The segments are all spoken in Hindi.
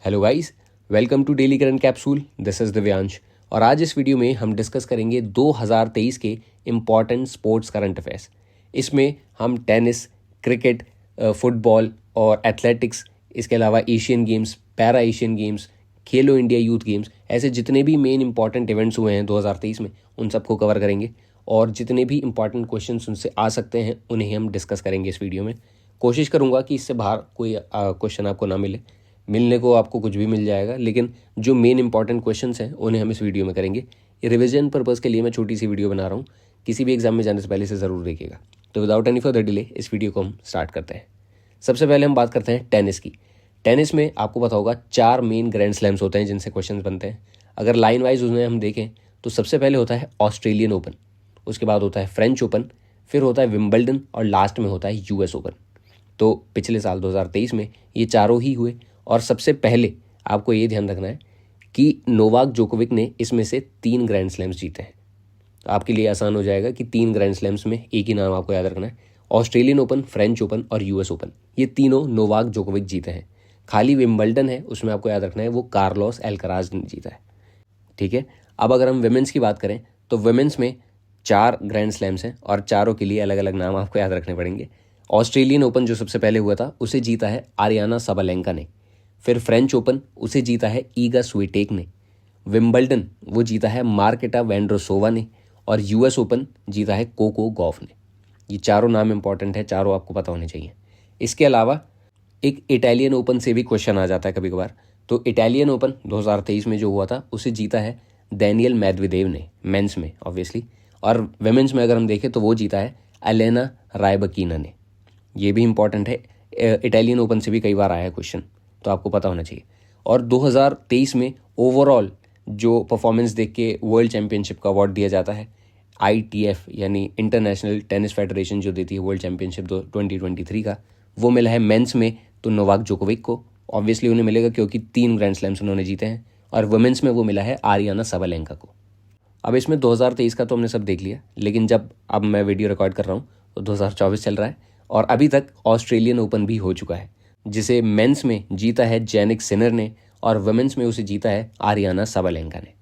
Hello guys, welcome to daily current capsule. This is Divyansh और आज इस वीडियो में हम डिस्कस करेंगे 2023 के इम्पॉर्टेंट स्पोर्ट्स करंट अफेयर्स। इसमें हम टेनिस, क्रिकेट, फुटबॉल और एथलेटिक्स, इसके अलावा Asian games, para Asian games, खेलो इंडिया यूथ गेम्स, ऐसे जितने भी मेन इंपॉर्टेंट इवेंट्स हुए हैं 2023 में उन सबको कवर करेंगे और जितने भी इंपॉर्टेंट क्वेश्चंस उनसे आ सकते हैं उन्हें हम डिस्कस करेंगे इस वीडियो में। कोशिश करूंगा कि इससे बाहर कोई क्वेश्चन आपको ना मिलने को आपको कुछ भी मिल जाएगा, लेकिन जो मेन इंपॉर्टेंट क्वेश्चंस हैं उन्हें हम इस वीडियो में करेंगे। ये रिवीजन पर्पज़ के लिए मैं छोटी सी वीडियो बना रहा हूँ, किसी भी एग्जाम में जाने से पहले से ज़रूर देखिएगा। तो विदाउट एनी फर्दर डिले इस वीडियो को हम स्टार्ट करते हैं। सबसे पहले हम बात करते हैं टेनिस की। टेनिस में आपको पता होगा 4 मेन ग्रैंड स्लैम्स होते हैं जिनसे क्वेश्चन बनते हैं। अगर लाइन वाइज उन्हें हम देखें तो सबसे पहले होता है ऑस्ट्रेलियन ओपन, उसके बाद होता है फ्रेंच ओपन, फिर होता है विंबलडन और लास्ट में होता है यूएस ओपन। तो पिछले साल 2023 में ये चारों ही हुए और सबसे पहले आपको ये ध्यान रखना है कि नोवाक जोकोविक ने इसमें से 3 ग्रैंड स्लैम्स जीते हैं। तो आपके लिए आसान हो जाएगा कि 3 ग्रैंड स्लैम्स में एक ही नाम आपको याद रखना है, ऑस्ट्रेलियन ओपन, फ्रेंच ओपन और यूएस ओपन। ये तीनों नोवाक जोकोविक जीते हैं। खाली विंबलडन है, उसमें आपको याद रखना है वो कार्लोस एल्कराज ने जीता है। ठीक है, अब अगर हम विमेंस की बात करें तो विमेंस में 4 ग्रैंड स्लैम्स हैं और चारों के लिए अलग अलग नाम आपको याद रखने पड़ेंगे। ऑस्ट्रेलियन ओपन जो सबसे पहले हुआ था उसे जीता है आरियाना साबालेंका ने, फिर फ्रेंच ओपन उसे जीता है ईगा स्विटेक ने, विंबलडन वो जीता है मार्केटा वेंड्रोसोवा ने और यूएस ओपन जीता है कोको गॉफ ने। ये चारों नाम इंपॉर्टेंट है, चारों आपको पता होने चाहिए। इसके अलावा एक इटालियन ओपन से भी क्वेश्चन आ जाता है कभी कभार। तो इटालियन ओपन 2023 में जो हुआ था उसे जीता है डैनियल मेदवेदेव ने, मेंस में ऑब्वियसली, और वेमेंस में अगर हम देखें तो वो जीता है एलेना रायबकीना ने। ये भी इंपॉर्टेंट है, इटालियन ओपन से भी कई बार आया है क्वेश्चन, तो आपको पता होना चाहिए। और 2023 में ओवरऑल जो परफॉर्मेंस देख के वर्ल्ड चैंपियनशिप का अवार्ड दिया जाता है, ITF यानी इंटरनेशनल टेनिस फेडरेशन जो देती है वर्ल्ड चैंपियनशिप 2023 का, वो मिला है मेंस में तो नोवाक जोकोविक को। ऑब्वियसली उन्हें मिलेगा क्योंकि 3 ग्रैंड स्लैम्स उन्होंने जीते हैं। और वुमेन्स में वो मिला है आरियाना साबालेंका को। अब इसमें 2023 का तो हमने सब देख लिया, लेकिन जब अब मैं वीडियो रिकॉर्ड कर रहा हूँ तो 2024 चल रहा है और अभी तक ऑस्ट्रेलियन ओपन भी हो चुका है, जिसे मेंस में जीता है जैनिक सिनर ने और वुमेन्स में उसे जीता है आरियाना साबालेंका ने।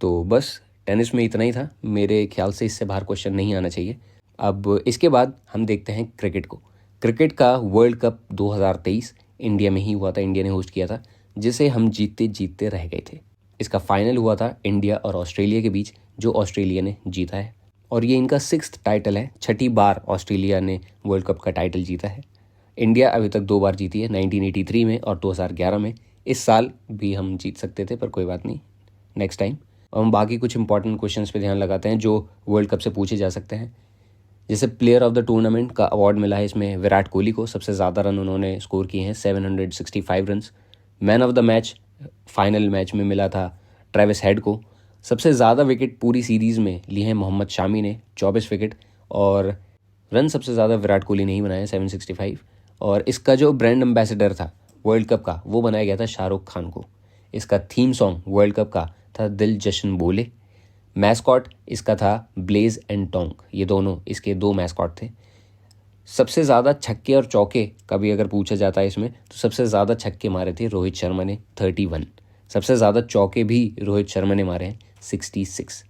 तो बस टेनिस में इतना ही था, मेरे ख्याल से इससे बाहर क्वेश्चन नहीं आना चाहिए। अब इसके बाद हम देखते हैं क्रिकेट को। क्रिकेट का वर्ल्ड कप 2023 इंडिया में ही हुआ था, इंडिया ने होस्ट किया था, जिसे हम जीतते जीतते रह गए थे। इसका फाइनल हुआ था इंडिया और ऑस्ट्रेलिया के बीच, जो ऑस्ट्रेलिया ने जीता है और ये इनका 6th टाइटल है। 6ठी बार ऑस्ट्रेलिया ने वर्ल्ड कप का टाइटल जीता है। इंडिया अभी तक 2 बार जीती है, 1983 में और 2011 में। इस साल भी हम जीत सकते थे पर कोई बात नहीं, नेक्स्ट टाइम। और हम बाकी कुछ इंपॉर्टेंट क्वेश्चंस पे ध्यान लगाते हैं जो वर्ल्ड कप से पूछे जा सकते हैं। जैसे प्लेयर ऑफ द टूर्नामेंट का अवार्ड मिला है इसमें विराट कोहली को, सबसे ज़्यादा रन उन्होंने स्कोर किए हैं 765 runs. Man of the match final match में मिला था ट्रेविस हेड को। सबसे ज़्यादा विकेट पूरी सीरीज़ में लिए हैं मोहम्मद शामी ने 24 विकेट, और रन सबसे ज़्यादा विराट कोहली ने ही बनाए 765। और इसका जो ब्रांड एम्बेसडर था वर्ल्ड कप का वो बनाया गया था शाहरुख खान को। इसका थीम सॉन्ग वर्ल्ड कप का था दिल जश्न बोले। मैस्कॉट इसका था ब्लेज एंड टोंक, ये दोनों इसके 2 मैस्कॉट थे। सबसे ज़्यादा छक्के और चौके कभी अगर पूछा जाता है इसमें तो सबसे ज़्यादा छक्के मारे थे रोहित शर्मा ने 31, सबसे ज़्यादा चौके भी रोहित शर्मा ने मारे हैं 66।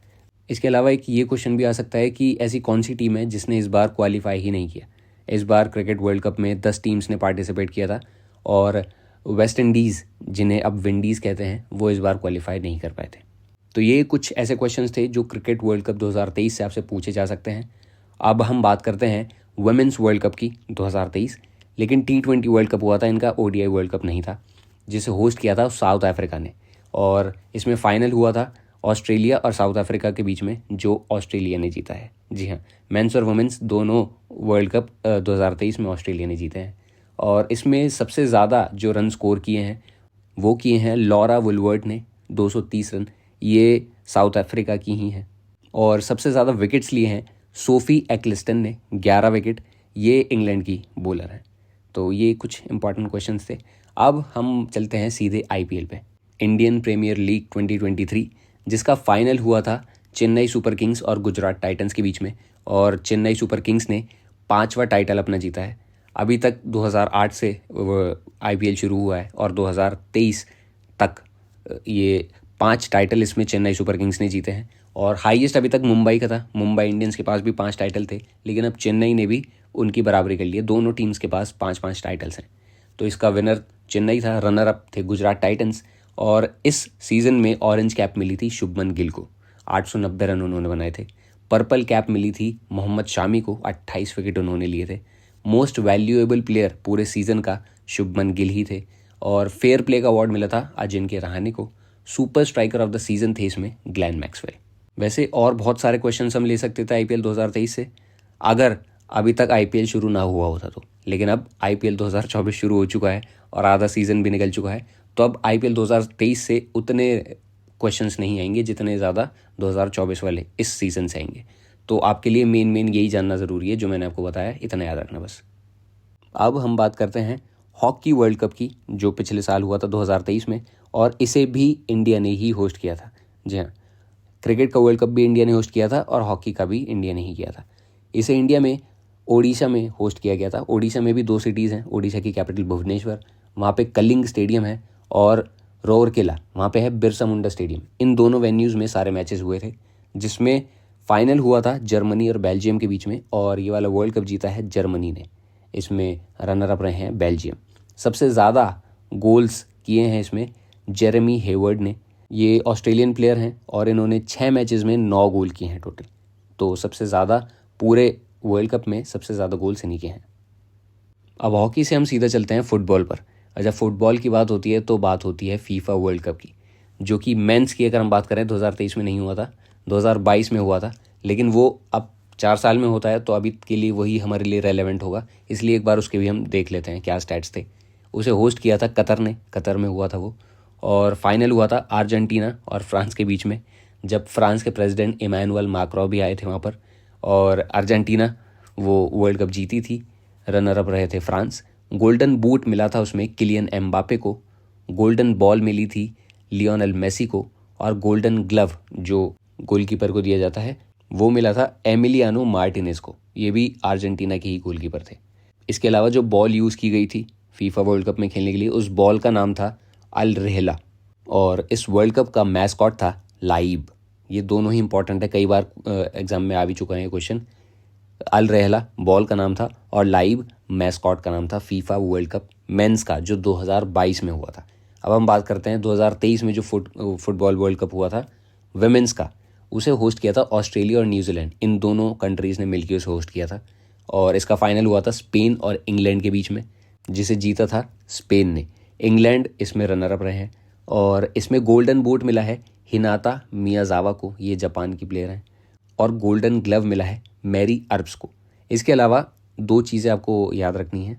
इसके अलावा एक ये क्वेश्चन भी आ सकता है कि ऐसी कौन सी टीम है जिसने इस बार क्वालिफाई ही नहीं किया। इस बार क्रिकेट वर्ल्ड कप में 10 टीम्स ने पार्टिसिपेट किया था और वेस्ट इंडीज़, जिन्हें अब विंडीज़ कहते हैं, वो इस बार क्वालिफाई नहीं कर पाए थे। तो ये कुछ ऐसे क्वेश्चंस थे जो क्रिकेट वर्ल्ड कप 2023 से आपसे पूछे जा सकते हैं। अब हम बात करते हैं वुमेन्स वर्ल्ड कप की 2023, लेकिन T20 वर्ल्ड कप हुआ था, इनका ODI वर्ल्ड कप नहीं था, जिसे होस्ट किया था साउथ अफ्रीका ने। और इसमें फाइनल हुआ था ऑस्ट्रेलिया और साउथ अफ्रीका के बीच में, जो ऑस्ट्रेलिया ने जीता है। जी हाँ, मेंस और वुमेन्स दोनों वर्ल्ड कप 2023 में ऑस्ट्रेलिया ने जीते हैं। और इसमें सबसे ज़्यादा जो रन स्कोर किए हैं वो किए हैं लॉरा वुलवर्ट ने 230 रन, ये साउथ अफ्रीका की ही हैं। और सबसे ज़्यादा विकेट्स लिए हैं सोफ़ी एक्लिस्टन ने 11 विकेट, ये इंग्लैंड की बॉलर हैं। तो ये कुछ इंपॉर्टेंट क्वेश्चंस थे। अब हम चलते हैं सीधे IPL पे, इंडियन प्रीमियर लीग 2023, जिसका फाइनल हुआ था चेन्नई सुपर किंग्स और गुजरात टाइटंस के बीच में। और चेन्नई सुपर किंग्स ने 5वां टाइटल अपना जीता है। अभी तक 2008 से IPL शुरू हुआ है और 2023 तक ये 5 टाइटल इसमें चेन्नई सुपर किंग्स ने जीते हैं। और हाईएस्ट अभी तक मुंबई का था, मुंबई इंडियंस के पास भी 5 टाइटल थे, लेकिन अब चेन्नई ने भी उनकी बराबरी कर ली है। दोनों टीम्स के पास 5-5 टाइटल्स हैं। तो इसका विनर चेन्नई था, रनर अप थे गुजरात टाइटंस। और इस सीज़न में ऑरेंज कैप मिली थी शुभमन गिल को, 890 रन उन्होंने बनाए थे। पर्पल कैप मिली थी मोहम्मद शामी को, 28 विकेट उन्होंने लिए थे। मोस्ट वैल्यूएबल प्लेयर पूरे सीज़न का शुभमन गिल ही थे। और फेयर प्ले का अवार्ड मिला था अजिंक्य रहाणे को। Super striker of the season थे इसमें ग्लेन मैक्सवेल। वैसे और बहुत सारे क्वेश्चन हम ले सकते थे आईपीएल 2023 से, अगर अभी तक आईपीएल शुरू ना हुआ होता तो। लेकिन अब आईपीएल 2024 शुरू हो चुका है और आधा सीज़न भी निकल चुका है, तो अब आईपीएल 2023 से उतने क्वेश्चंस नहीं आएंगे जितने ज़्यादा 2024 वाले इस सीज़न से आएंगे। तो आपके लिए मेन यही जानना ज़रूरी है जो मैंने आपको बताया, इतना याद रखना बस। अब हम बात करते हैं हॉकी वर्ल्ड कप की, जो पिछले साल हुआ था 2023 में, और इसे भी इंडिया ने ही होस्ट किया था। जी हाँ, क्रिकेट का वर्ल्ड कप भी इंडिया ने होस्ट किया था और हॉकी का भी इंडिया ने ही किया था। इसे इंडिया में ओडिशा में होस्ट किया गया था। ओडिशा में भी 2 सिटीज़ हैं, ओडिशा की कैपिटल भुवनेश्वर, वहाँ पे कलिंग स्टेडियम है, और रोरकेला, वहाँ पे है बिरसा मुंडा स्टेडियम। इन दोनों वेन्यूज़ में सारे मैचेस हुए थे, जिसमें फाइनल हुआ था जर्मनी और बेल्जियम के बीच में, और ये वाला वर्ल्ड कप जीता है जर्मनी ने। इसमें रनर अप रहे हैं बेल्जियम। सबसे ज़्यादा गोल्स किए हैं इसमें जेरेमी हेवर्ड ने। ये ऑस्ट्रेलियन प्लेयर हैं और इन्होंने 6 मैचेस में 9 गोल किए हैं टोटल। तो सबसे ज़्यादा पूरे वर्ल्ड कप में सबसे ज़्यादा गोल्स इन्हीं के हैं। अब हॉकी से हम सीधा चलते हैं फुटबॉल पर। जब फुटबॉल की बात होती है तो बात होती है फीफा वर्ल्ड कप की, जो कि मेंस की अगर हम बात करें 2023 में नहीं हुआ था, 2022 में हुआ था। लेकिन वो अब 4 साल में होता है, तो अभी के लिए वही हमारे लिए रेलेवेंट होगा, इसलिए एक बार उसके भी हम देख लेते हैं क्या स्टैट्स थे। उसे होस्ट किया था कतर ने, कतर में हुआ था वो, और फाइनल हुआ था अर्जेंटीना और फ्रांस के बीच में, जब फ्रांस के प्रेसिडेंट इमैनुअल मैक्रों भी आए थे वहाँ पर। और अर्जेंटीना वो वर्ल्ड कप जीती थी, रनर अप रहे थे फ्रांस। गोल्डन बूट मिला था उसमें किलियन एम्बापे को, गोल्डन बॉल मिली थी लियोनेल मेसी को, और गोल्डन ग्लव जो गोलकीपर को दिया जाता है वो मिला था एमिलियानो मार्टिनेज को। ये भी अर्जेंटीना के ही गोलकीपर थे। इसके अलावा जो बॉल यूज़ की गई थी फीफा वर्ल्ड कप में खेलने के लिए, उस बॉल का नाम था अल रेहला, और इस वर्ल्ड कप का मैस्कॉट था लाइब। ये दोनों ही इंपॉर्टेंट है, कई बार एग्जाम में आ भी चुका है ये क्वेश्चन। अल रेहला बॉल का नाम था और लाइब मैस्कॉट का नाम था फीफा वर्ल्ड कप मेंस का, जो 2022 में हुआ था। अब हम बात करते हैं 2023 में जो फुटबॉल वर्ल्ड कप हुआ था विमेंस का। उसे होस्ट किया था ऑस्ट्रेलिया और न्यूजीलैंड, इन दोनों कंट्रीज़ ने मिलकर उसे होस्ट किया था। और इसका फाइनल हुआ था स्पेन और इंग्लैंड के बीच में, जिसे जीता था स्पेन ने। इंग्लैंड इसमें रनर अप रहे हैं, और इसमें गोल्डन बूट मिला है हिनाता मियाजावा को, ये जापान की प्लेयर हैं, और गोल्डन ग्लव मिला है मैरी अर्ब्स को। इसके अलावा 2 चीज़ें आपको याद रखनी है।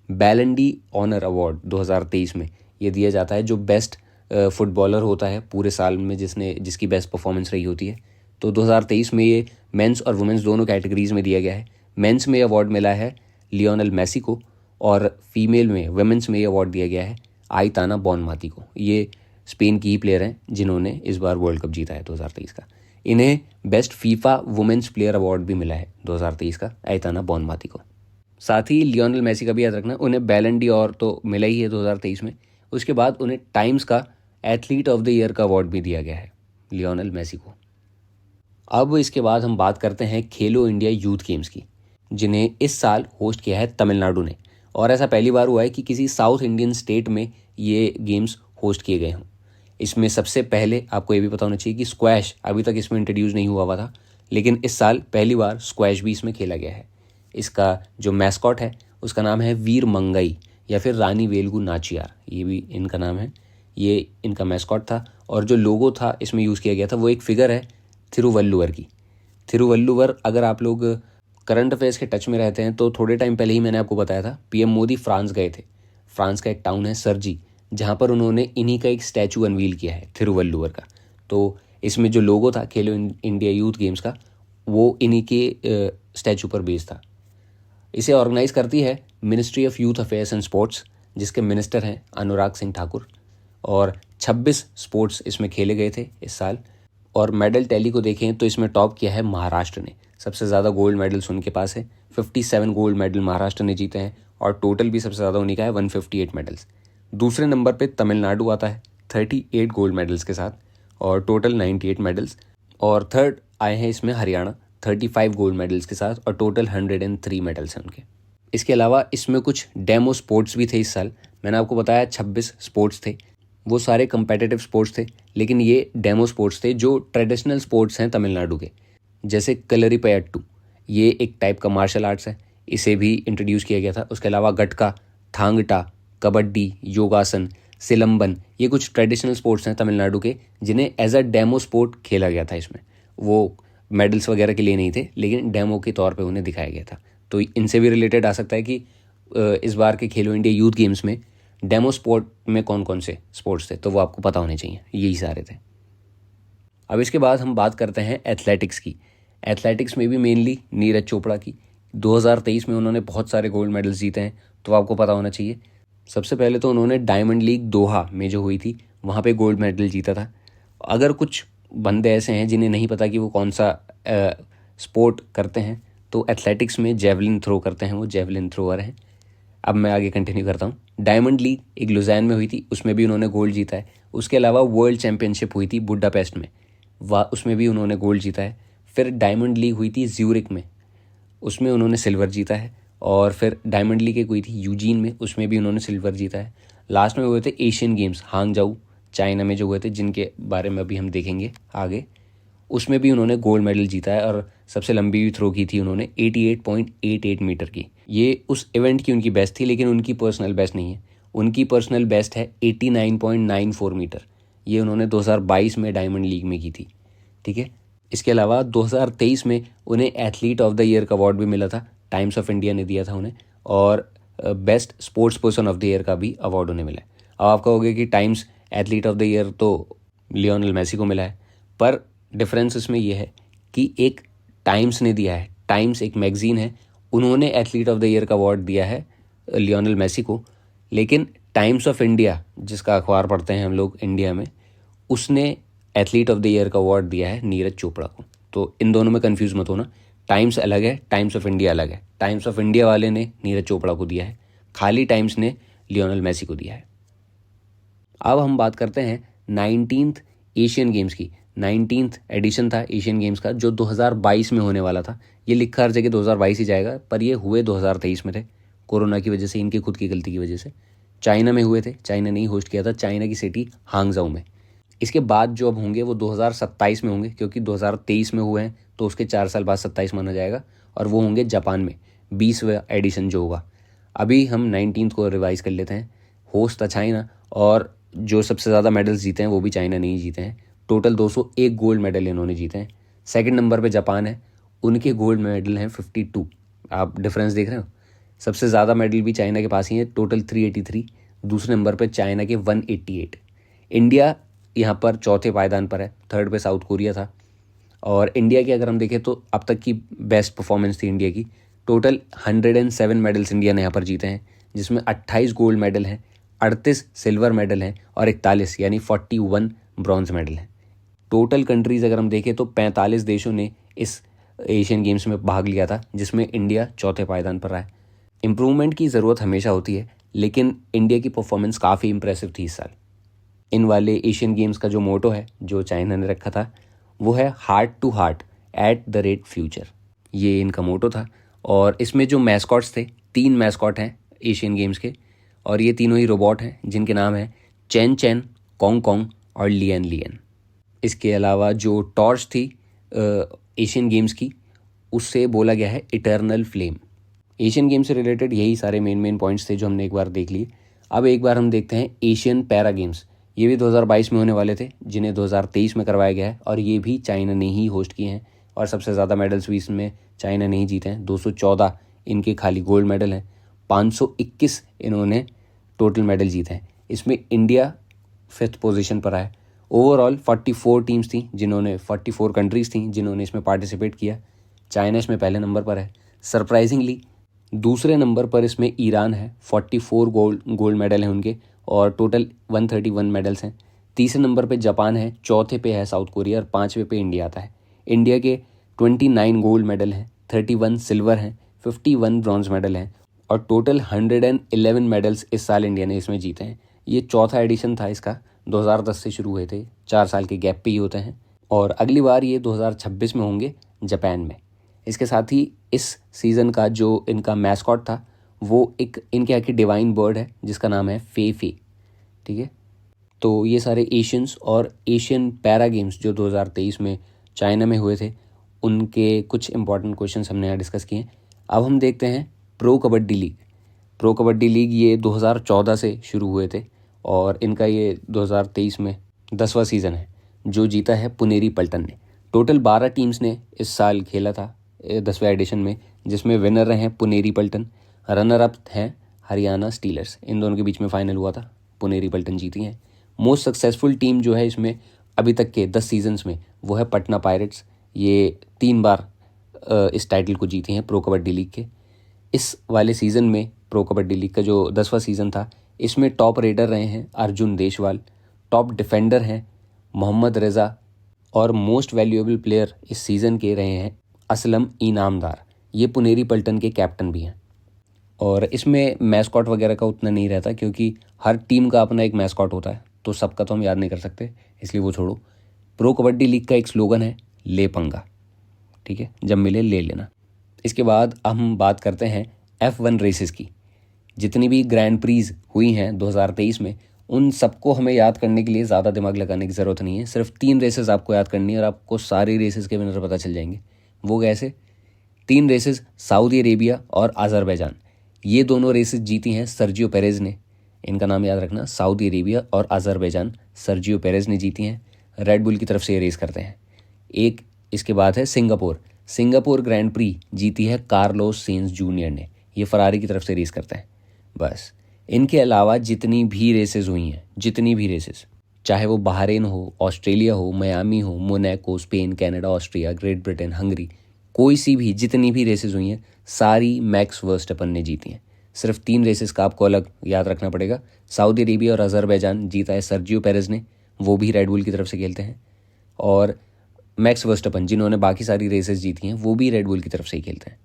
बैलेंडी ऑनर अवार्ड 2023 में ये दिया जाता है जो बेस्ट फुटबॉलर होता है पूरे साल में, जिसकी बेस्ट परफॉर्मेंस रही होती है। तो 2023 में ये मेंस और वुमेंस दोनों कैटेगरीज में दिया गया है। मेंस में अवार्ड मिला है लियोनेल मेसी को, और फीमेल में वुमेंस में ये अवार्ड दिया गया है आइताना बॉनमाती को। ये स्पेन की ही प्लेयर हैं जिन्होंने इस बार वर्ल्ड कप जीता है 2023 का। इन्हें best FIFA women's player award भी मिला है 2023 का आइताना बॉनमाती को। साथ ही लियोनेल मेसी का भी याद रखना, उन्हें बैलन डी और तो मिला ही है 2023 में। उसके बाद उन्हें टाइम्स का एथलीट ऑफ द ईयर का अवार्ड भी दिया गया है लियोनेल मेसी को। अब इसके बाद हम बात करते हैं खेलो इंडिया यूथ गेम्स की, जिन्हें इस साल होस्ट किया है तमिलनाडु ने। और ऐसा पहली बार हुआ है कि किसी साउथ इंडियन स्टेट में ये गेम्स होस्ट किए गए हों। इसमें सबसे पहले आपको ये भी पता होना चाहिए कि स्क्वैश अभी तक इसमें इंट्रोड्यूस नहीं हुआ था, लेकिन इस साल पहली बार स्क्वैश भी इसमें खेला गया है। इसका जो मैस्कॉट है उसका नाम है वीर मंगई या फिर रानी वेलगु नाचियार, ये भी इनका नाम है। ये इनका मैस्कॉट था, और जो लोगो था इसमें यूज़ किया गया था वो एक फिगर है थिरुवल्लुवर की। थिरुवल्लुवर, अगर आप लोग करंट अफेयर्स के टच में रहते हैं तो थोड़े टाइम पहले ही मैंने आपको बताया था पीएम मोदी फ्रांस गए थे। फ्रांस का एक टाउन है सर्जी, जहाँ पर उन्होंने इन्हीं का एक स्टैचू अनवील किया है थिरुवल्लुवर का। तो इसमें जो लोगो था खेलो इंडिया यूथ गेम्स का, वो इन्हीं के स्टैचू पर बेस्ड था। इसे ऑर्गेनाइज करती है ministry of youth affairs and sports, जिसके मिनिस्टर हैं अनुराग सिंह ठाकुर। और 26 स्पोर्ट्स इसमें खेले गए थे इस साल। और मेडल टैली को देखें तो इसमें टॉप किया है महाराष्ट्र ने, सबसे ज़्यादा गोल्ड मेडल्स उनके पास है। 57 गोल्ड मेडल महाराष्ट्र ने जीते हैं, और टोटल भी सबसे ज़्यादा उन्हीं का है 158 मेडल्स। दूसरे नंबर पे तमिलनाडु आता है 38 गोल्ड मेडल्स के साथ और टोटल 98 मेडल्स। और थर्ड आए हैं इसमें हरियाणा 35 गोल्ड मेडल्स के साथ और टोटल 103 मेडल्स हैं उनके। इसके अलावा इसमें कुछ डेमो स्पोर्ट्स भी थे इस साल। मैंने आपको बताया 26 स्पोर्ट्स थे, वो सारे कंपेटिटिव स्पोर्ट्स थे, लेकिन ये डेमो स्पोर्ट्स थे जो ट्रेडिशनल स्पोर्ट्स हैं तमिलनाडु के, जैसे कलरीपयट्टू, ये एक टाइप का मार्शल आर्ट्स है, इसे भी इंट्रोड्यूस किया गया था। उसके अलावा गटका, थांगटा, कबड्डी, योगासन, सिलंबन, ये कुछ ट्रेडिशनल स्पोर्ट्स हैं तमिलनाडु के जिन्हें एज अ डेमो स्पोर्ट खेला गया था। इसमें वो मेडल्स वगैरह के लिए नहीं थे, लेकिन डेमो के तौर पे उन्हें दिखाया गया था। तो इनसे भी रिलेटेड आ सकता है कि इस बार के खेलो इंडिया यूथ गेम्स में डेमो स्पोर्ट में कौन कौन से स्पोर्ट्स थे, तो वो आपको पता होने चाहिए, यही सारे थे। अब इसके बाद हम बात करते हैं एथलेटिक्स की। एथलेटिक्स में भी मेनली नीरज चोपड़ा की 2023 में उन्होंने बहुत सारे गोल्ड मेडल्स जीते हैं, तो आपको पता होना चाहिए। सबसे पहले तो उन्होंने डायमंड लीग दोहा में जो हुई थी वहाँ पे गोल्ड मेडल जीता था। अगर कुछ बंदे ऐसे हैं जिन्हें नहीं पता कि वो कौन सा स्पोर्ट करते हैं, तो एथलेटिक्स में जेवलिन थ्रो करते हैं, वो जेवलिन थ्रोअर हैं। अब मैं आगे कंटिन्यू करता हूँ। डायमंड लीग एक लुज़ैन में हुई थी, उसमें भी उन्होंने गोल्ड जीता है। उसके अलावा वर्ल्ड चैम्पियनशिप हुई थी बुडापेस्ट में, उसमें भी उन्होंने गोल्ड जीता है। फिर डायमंड लीग हुई थी ज्यूरिक में, उसमें उन्होंने सिल्वर जीता है। और फिर डायमंड लीग एक हुई थी यूजीन में, उसमें भी उन्होंने सिल्वर जीता है। लास्ट में हुए थे एशियन गेम्स हांगजाऊ चाइना में जो हुए थे, जिनके बारे में अभी हम देखेंगे आगे, उसमें भी उन्होंने गोल्ड मेडल जीता है। और सबसे लंबी भी थ्रो की थी उन्होंने 88.88 मीटर की। ये उस इवेंट की उनकी बेस्ट थी, लेकिन उनकी पर्सनल बेस्ट नहीं है। उनकी पर्सनल बेस्ट है 89.94 मीटर। ये उन्होंने 2022 में डायमंड लीग में की थी, ठीक है। इसके अलावा 2023 में उन्हें एथलीट ऑफ द ईयर का अवार्ड भी मिला था, टाइम्स ऑफ इंडिया ने दिया था उन्हें। और best sports person of the year का भी अवार्ड उन्हें मिला है। अब आप कहोगे कि times athlete of the year तो लियोनेल मेसी को मिला है, पर डिफरेंस इसमें यह है कि एक टाइम्स ने दिया है, टाइम्स एक मैगजीन है, उन्होंने एथलीट ऑफ द ईयर का अवार्ड दिया है लियोनेल मेसी को। लेकिन टाइम्स ऑफ इंडिया, जिसका अखबार पढ़ते हैं हम लोग इंडिया में, उसने एथलीट ऑफ द ईयर का अवार्ड दिया है नीरज चोपड़ा को। तो इन दोनों में कंफ्यूज मत होना, टाइम्स अलग है, टाइम्स ऑफ इंडिया अलग है। टाइम्स ऑफ इंडिया वाले ने नीरज चोपड़ा को दिया है, खाली टाइम्स ने लियोनेल मेसी को दिया है। अब हम बात करते हैं 19th एशियन गेम्स की। 19th एडिशन था एशियन गेम्स का, जो 2022 में होने वाला था। ये लिखा हर जगह 2022 ही जाएगा, पर ये हुए 2023 में थे, कोरोना की वजह से, इनकी खुद की गलती की वजह से। चाइना में हुए थे, चाइना ने ही होस्ट किया था, चाइना की सिटी हांगजाऊ में। इसके बाद जो अब होंगे वो 2027 में होंगे, क्योंकि 2023 में हुए हैं तो उसके 4 साल बाद 27 माना जाएगा, और वो होंगे जापान में 20वां एडिशन जो होगा। अभी हम 19th को रिवाइज कर लेते हैं। होस्ट था चाइना, और जो सबसे ज़्यादा मेडल्स जीते हैं वो भी चाइना ने ही जीते हैं। टोटल 201 गोल्ड मेडल इन्होंने जीते हैं। सेकंड नंबर पे जापान है, उनके गोल्ड मेडल हैं 52। आप डिफरेंस देख रहे हो, सबसे ज़्यादा मेडल भी चाइना के पास ही है, टोटल 383। दूसरे नंबर पे चाइना के 188। इंडिया यहाँ पर चौथे पायदान पर है, थर्ड पे साउथ कोरिया था। और इंडिया की अगर हम देखें तो अब तक की बेस्ट परफॉर्मेंस थी इंडिया की। टोटल 107 मेडल्स इंडिया ने यहाँ पर जीते हैं, जिसमें 28 गोल्ड मेडल हैं, 38 सिल्वर मेडल हैं और 41 यानी 41 ब्रॉन्ज मेडल हैं। टोटल कंट्रीज़ अगर हम देखें तो 45 देशों ने इस एशियन गेम्स में भाग लिया था, जिसमें इंडिया चौथे पायदान पर रहा है। इम्प्रूवमेंट की ज़रूरत हमेशा होती है, लेकिन इंडिया की परफॉर्मेंस काफ़ी इंप्रेसिव थी इस साल। इन वाले एशियन गेम्स का जो मोटो है, जो चाइना ने रखा था, वो है heart to heart at the rate future. ये इनका मोटो था। और इसमें जो मैस्कॉट्स थे, 3 मैस्कॉट हैं एशियन गेम्स के, और ये तीनों ही रोबोट हैं, जिनके नाम हैं चैन चैन, कॉन्ग कॉन्ग और लियन लियन। इसके अलावा जो टॉर्च थी एशियन गेम्स की, उससे बोला गया है इटर्नल फ्लेम। एशियन गेम से रिलेटेड यही सारे मेन पॉइंट्स थे जो हमने एक बार देख लिए। अब एक बार हम देखते हैं एशियन पैरा गेम्स। ये भी 2022 में होने वाले थे, जिन्हें 2023 में करवाया गया है, और ये भी चाइना ने ही होस्ट किए हैं। और सबसे ज़्यादा मेडल्स भी इसमें चाइना ने ही जीते हैं, 214 इनके खाली गोल्ड मेडल हैं, 521 इन्होंने टोटल मेडल जीते हैं। इसमें इंडिया 5th पोजीशन पर आया। ओवरऑल 44 टीम्स थी जिन्होंने 44 कंट्रीज़ थी जिन्होंने इसमें पार्टिसिपेट किया। चाइना इसमें पहले नंबर पर है। सरप्राइजिंगली दूसरे नंबर पर इसमें ईरान है, 44 गोल्ड मेडल हैं उनके, और टोटल 131 मेडल्स हैं। तीसरे नंबर पे जापान है, चौथे पे है साउथ कोरिया, और 5वें पे इंडिया आता है। इंडिया के 29 गोल्ड मेडल हैं, 31 सिल्वर हैं, 51 ब्रॉन्ज मेडल हैं, और टोटल 111 मेडल्स इस साल इंडिया ने इसमें जीते हैं। ये चौथा एडिशन था इसका, 2010 से शुरू हुए थे, 4 साल के गैप पे ही होते हैं और अगली बार ये 2026 में होंगे जापान में। इसके साथ ही इस सीज़न का जो इनका मैस्कॉट था वो एक इनके यहाँ की डिवाइन बर्ड है जिसका नाम है फे फे। ठीक है, तो ये सारे एशियंस और एशियन पैरा गेम्स जो 2023 में चाइना में हुए थे उनके कुछ इंपॉर्टेंट क्वेश्चंस हमने यहाँ डिस्कस किए। अब हम देखते हैं pro kabaddi league. Pro kabaddi league ये 2014 से शुरू हुए थे और इनका ये 2023 में 10वां सीज़न है जो जीता है पुनेरी पल्टन ने। टोटल 12 टीम्स ने इस साल खेला था 10वें एडिशन में, जिसमें विनर रहे हैं पुनेरी पल्टन, रनर अप हैं हरियाणा स्टीलर्स। इन दोनों के बीच में फाइनल हुआ था, पुनेरी पल्टन जीती हैं। मोस्ट सक्सेसफुल टीम जो है इसमें अभी तक के 10 सीजन्स में वो है पटना पायरेट्स। ये 3 बार इस टाइटल को जीती हैं प्रो कबड्डी लीग के। इस वाले सीज़न में प्रो कबड्डी लीग का जो 10वां सीज़न था इसमें टॉप रेडर रहे हैं अर्जुन देशवाल, टॉप डिफेंडर हैं मोहम्मद रज़ा और मोस्ट वैल्यूएबल प्लेयर इस सीज़न के रहे हैं असलम इनामदार। ये पुनेरी पल्टन के कैप्टन भी हैं। और इसमें मैस्कॉट वगैरह का उतना नहीं रहता क्योंकि हर टीम का अपना एक मैस्कॉट होता है, तो सबका तो हम याद नहीं कर सकते, इसलिए वो छोड़ो। प्रो कबड्डी लीग का एक स्लोगन है ले पंगा। ठीक है, जब मिले ले लेना। इसके बाद हम बात करते हैं F1 रेसेस की। जितनी भी ग्रैंड प्रीज हुई हैं 2023 में उन सबको हमें याद करने के लिए ज़्यादा दिमाग लगाने की ज़रूरत नहीं है। सिर्फ 3 रेसेस आपको याद करनी है और आपको सारी रेसेस के विनर पता चल जाएंगे। वो कैसे? 3 रेसेस सऊदी अरेबिया और अज़रबैजान, ये दोनों रेसेस जीती हैं सर्जियो पेरेज ने। इनका नाम याद रखना, सऊदी अरेबिया और अज़रबैजान, सर्जियो पेरेज ने जीती हैं। रेड बुल की तरफ से ये रेस करते हैं। एक इसके बाद है सिंगापुर ग्रैंड प्री जीती है कार्लोस सेंस जूनियर ने। ये फरारी की तरफ से रेस करते हैं। बस इनके अलावा जितनी भी रेसेस हुई हैं, जितनी भी रेसेस, चाहे वो बहरीन हो, ऑस्ट्रेलिया हो, मियामी हो, Monaco, Spain, Canada, Austria, great Britain, Hungary, कोई सी भी जितनी भी रेसेस हुई हैं सारी मैक्स वर्स्टैपन ने जीती हैं। सिर्फ 3 रेसेस का आपको अलग याद रखना पड़ेगा। सऊदी अरेबिया और अज़रबैजान जीता है सर्जियो पेरेज ने, वो भी रेड बुल की तरफ से खेलते हैं। और मैक्स वर्स्टैपन जिन्होंने बाकी सारी रेसेस जीती हैं वो भी रेड बुल की तरफ से ही खेलते हैं।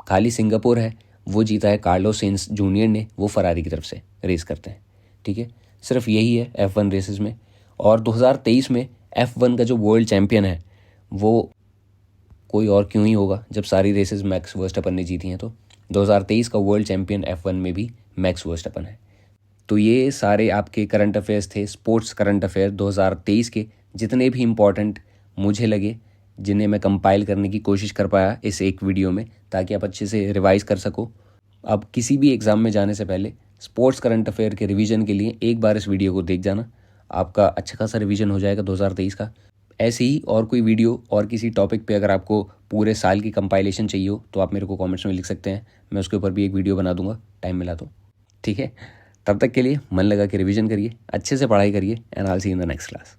खाली सिंगापुर है, वो जीता है कार्लोस सेंस जूनियर ने, वो फरारी की तरफ से रेस करते हैं। ठीक है, सिर्फ यही है F1 रेसेस में। और 2023 में F1 का जो वर्ल्ड चैम्पियन है वो कोई और क्यों ही होगा जब सारी रेसेस मैक्स वर्स्टैपन ने जीती हैं। तो 2023 का वर्ल्ड चैम्पियन F1 में भी मैक्स वर्स्टैपन है। तो ये सारे आपके करंट अफेयर्स थे, स्पोर्ट्स करंट अफेयर 2023 के, जितने भी इम्पॉर्टेंट मुझे लगे, जिन्हें मैं कंपाइल करने की कोशिश कर पाया इस एक वीडियो में, ताकि आप अच्छे से रिवाइज़ कर सको। अब किसी भी एग्ज़ाम में जाने से पहले स्पोर्ट्स करंट अफेयर के रिवीजन के लिए एक बार इस वीडियो को देख जाना, आपका अच्छा खासा रिवीजन हो जाएगा 2023 का। ऐसे ही और कोई वीडियो और किसी टॉपिक पे अगर आपको पूरे साल की कंपाइलेशन चाहिए हो तो आप मेरे को कमेंट्स में लिख सकते हैं, मैं उसके ऊपर भी एक वीडियो बना दूंगा टाइम मिला तो। ठीक है, तब तक के लिए मन लगा के रिवीजन करिए, अच्छे से पढ़ाई करिए, and I will see in the next class.